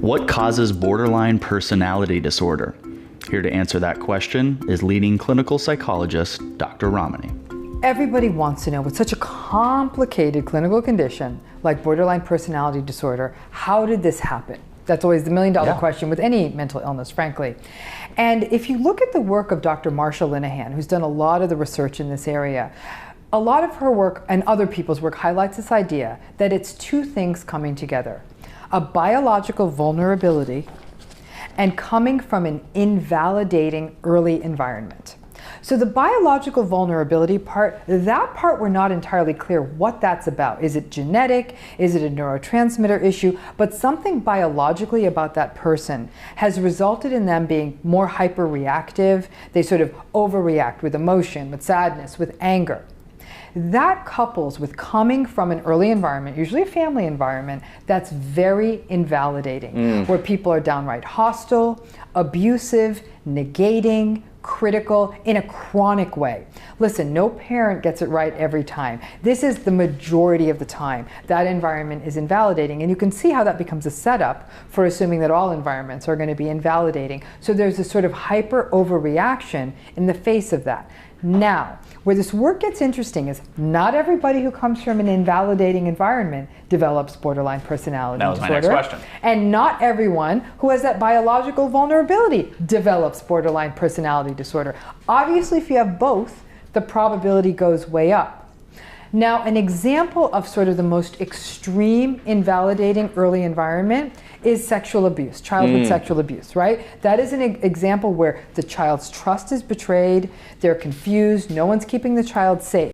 What causes borderline personality disorder? Here to answer that question is leading clinical psychologist, Dr. Ramani. Everybody wants to know, with such a complicated clinical condition like borderline personality disorder, how did this happen? That's always the million-dollar question with any mental illness, frankly. And if you look at the work of Dr. Marsha Linehan, who's done a lot of the research in this area, a lot of her work and other people's work highlights this idea that it's two things coming together: a biological vulnerability and coming from an invalidating early environment. So the biological vulnerability part, that part we're not entirely clear what that's about. Is it genetic? Is it a neurotransmitter issue? But something biologically about that person has resulted in them being more hyperreactive. They sort of overreact with emotion, with sadness, with anger. That couples with coming from an early environment, usually a family environment, that's very invalidating, where people are downright hostile, abusive, negating, critical in a chronic way. Listen, no parent gets it right every time. This is the majority of the time. That environment is invalidating, and you can see how that becomes a setup for assuming that all environments are going to be invalidating. So there's a sort of hyper overreaction in the face of that. Now, where this work gets interesting is not everybody who comes from an invalidating environment develops borderline personality disorder. That was my next question. And not everyone who has that biological vulnerability develops borderline personality disorder. Obviously, if you have both, the probability goes way up. Now, an example of sort of the most extreme invalidating early environment is sexual abuse, childhood sexual abuse, right? That is an example where the child's trust is betrayed, they're confused, no one's keeping the child safe.